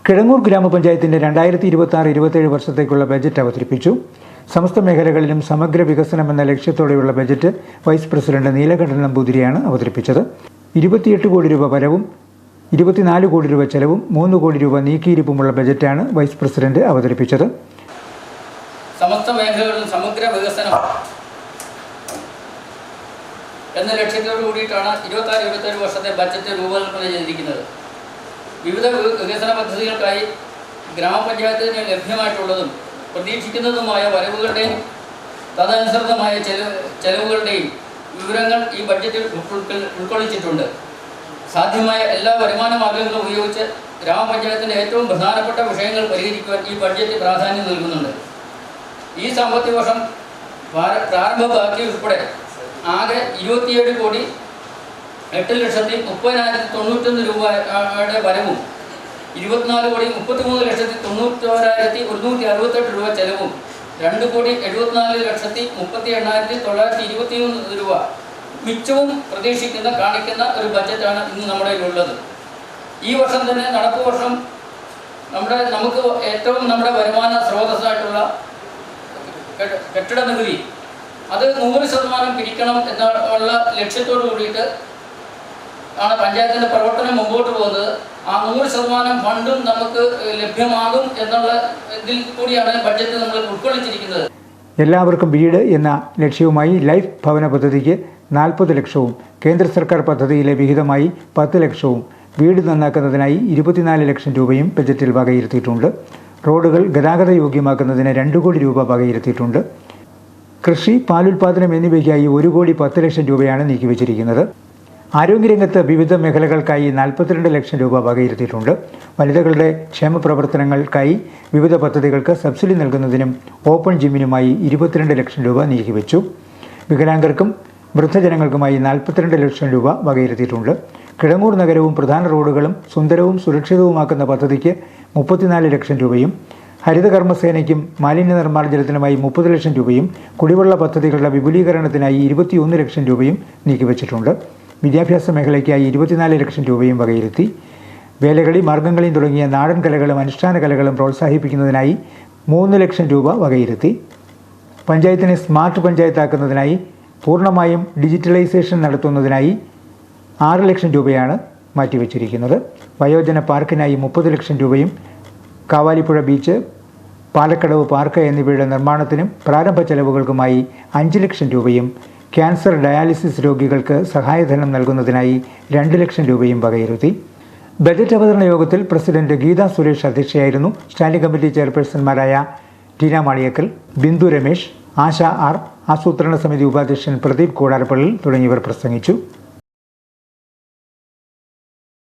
കിഴങ്ങൂർ ഗ്രാമപഞ്ചായത്തിന്റെ 2026-27 വർഷത്തേക്കുള്ള ബജറ്റ് അവതരിപ്പിച്ചു. സമസ്ത മേഖലകളിലും സമഗ്ര വികസനം എന്ന ലക്ഷ്യത്തോടെയുള്ള ബജറ്റ് വൈസ് പ്രസിഡന്റ് നീലകണ്ഠൻ നമ്പൂതിരിയാണ് അവതരിപ്പിച്ചത്. 28 കോടി രൂപ വരവും 24 കോടി രൂപ ചെലവും 3 കോടി രൂപ നീക്കിയിരിപ്പുമുള്ള ബജറ്റാണ് വൈസ് പ്രസിഡന്റ് അവതരിപ്പിച്ചത്. സമസ്ത മേഖലകളിലും സമഗ്ര വികസനം എന്ന ലക്ഷ്യത്തോടു കൂടിയിട്ടാണ് 26-27 വർഷത്തെ ബജറ്റ് രൂപകൽപ്പന ചെയ്തിരിക്കുന്നത്. വിവിധ വികസന പദ്ധതികൾക്കായി ഗ്രാമപഞ്ചായത്തിന് ലഭ്യമായിട്ടുള്ളതും പ്രതീക്ഷിക്കുന്നതുമായ വരവുകളുടെയും തദനുസൃതമായ ചെലവുകളുടെയും വിവരങ്ങൾ ഈ ബഡ്ജറ്റിൽ ഉൾക്കൊള്ളിച്ചിട്ടുണ്ട്. സാധ്യമായ എല്ലാ വരുമാന മാർഗങ്ങളും ഉപയോഗിച്ച് ഗ്രാമപഞ്ചായത്തിൻ്റെ ഏറ്റവും പ്രധാനപ്പെട്ട വിഷയങ്ങൾ പരിഹരിക്കുവാൻ ഈ ബഡ്ജറ്റ് പ്രാധാന്യം നൽകുന്നുണ്ട്. ഈ സാമ്പത്തിക വർഷം പ്രാരംഭ ബാക്കി ഉൾപ്പെടെ ആകെ 27,08,30,091 രൂപയുടെ വരവും 24,33,91,168 രൂപ ചെലവും 2,74,38,923 രൂപ മിച്ചവും കാണിക്കുന്ന ഒരു ബജറ്റാണ് ഇന്ന് നമ്മുടെ ഉള്ളത്. ഈ വർഷം തന്നെ നടപ്പ് വർഷം നമുക്ക് ഏറ്റവും നമ്മുടെ വരുമാന സ്രോതസ്സായിട്ടുള്ള കെട്ടിട നികുതി അത് 100% പിരിക്കണം എന്നുള്ള ലക്ഷ്യത്തോടു കൂടിയിട്ട് ആണ് പഞ്ചായത്തിൻ്റെ പ്രവർത്തനം മുമ്പോട്ട് പോകുന്നത്. ആ 100% ഫണ്ടും നമുക്ക് ലഭ്യമാകും എന്നുള്ള ഇതിൽ കൂടിയാണ് ബഡ്ജറ്റ് നമ്മൾ ഉൾക്കൊള്ളിച്ചിരിക്കുന്നത്. എല്ലാവർക്കും വീട് എന്ന ലക്ഷ്യവുമായി ലൈഫ് ഭവന പദ്ധതിക്ക് 40 ലക്ഷവും കേന്ദ്ര സർക്കാർ പദ്ധതിയിലെ വിഹിതമായി 10 ലക്ഷവും വീട് നന്നാക്കുന്നതിനായി 24 ലക്ഷം രൂപയും ബജറ്റിൽ വകയിരുത്തിയിട്ടുണ്ട്. റോഡുകൾ ഗതാഗത യോഗ്യമാക്കുന്നതിന് 2 കോടി രൂപ വകയിരുത്തിയിട്ടുണ്ട്. കൃഷി, പാലുൽപാദനം എന്നിവയ്ക്കായി 1 കോടി 10 ലക്ഷം രൂപയാണ് നീക്കിവച്ചിരിക്കുന്നത്. ആരോഗ്യരംഗത്ത് വിവിധ മേഖലകൾക്കായി 42 ലക്ഷം രൂപ വകയിരുത്തിയിട്ടുണ്ട്. വനിതകളുടെ ക്ഷേമ പ്രവർത്തനങ്ങൾക്കായി വിവിധ പദ്ധതികൾക്ക് സബ്സിഡി നൽകുന്നതിനും ഓപ്പൺ ജിമ്മിനുമായി 22 ലക്ഷം രൂപ നീക്കിവെച്ചു. വികലാംഗർക്കും വൃദ്ധജനങ്ങൾക്കുമായി 42 ലക്ഷം രൂപ വകയിരുത്തിയിട്ടുണ്ട്. കിഴങ്ങൂർ നഗരവും പ്രധാന റോഡുകളും സുന്ദരവും സുരക്ഷിതവുമാക്കുന്ന പദ്ധതിക്ക് 34 ലക്ഷം രൂപയും ഹരിതകർമ്മസേനയ്ക്കും മാലിന്യ നിർമ്മാർജ്ജനത്തിനുമായി 30 ലക്ഷം രൂപയും കുടിവെള്ള പദ്ധതികളുടെ വിപുലീകരണത്തിനായി 21 ലക്ഷം രൂപയും നീക്കിവച്ചിട്ടുണ്ട്. വിദ്യാഭ്യാസ മേഖലയ്ക്കായി 24 ലക്ഷം രൂപയും വകയിരുത്തി. വേലകളി, മാർഗംകളി തുടങ്ങിയ നാടൻ കലകളും അനുഷ്ഠാന കലകളും പ്രോത്സാഹിപ്പിക്കുന്നതിനായി 3 ലക്ഷം രൂപ വകയിരുത്തി. പഞ്ചായത്തിനെ സ്മാർട്ട് പഞ്ചായത്താക്കുന്നതിനായി പൂർണ്ണമായും ഡിജിറ്റലൈസേഷൻ നടത്തുന്നതിനായി 6 ലക്ഷം രൂപയാണ് മാറ്റിവെച്ചിരിക്കുന്നത്. വയോജന പാർക്കിനായി 30 ലക്ഷം രൂപയും കാവാലിപ്പുഴ ബീച്ച്, പാലക്കടവ് പാർക്ക് എന്നിവയുടെ നിർമ്മാണത്തിനും പ്രാരംഭ ചെലവുകൾക്കുമായി 5 ലക്ഷം രൂപയും ക്യാൻസർ ഡയാലിസിസ് രോഗികൾക്ക് സഹായധനം നൽകുന്നതിനായി 2 ലക്ഷം രൂപയും വകയിരുത്തി. ബജറ്റ് അവതരണ യോഗത്തിൽ പ്രസിഡന്റ് ഗീത സുരേഷ് അധ്യക്ഷയായിരുന്നു. സ്റ്റാൻഡിംഗ് കമ്മിറ്റി ചെയർപേഴ്സൺമാരായ ടീന മാളിയക്കൽ, ബിന്ദു രമേശ്, ആശ ആർ, ആസൂത്രണ സമിതി ഉപാധ്യക്ഷൻ പ്രദീപ് കൂടാരപ്പള്ളി തുടങ്ങിയവർ പ്രസംഗിച്ചു.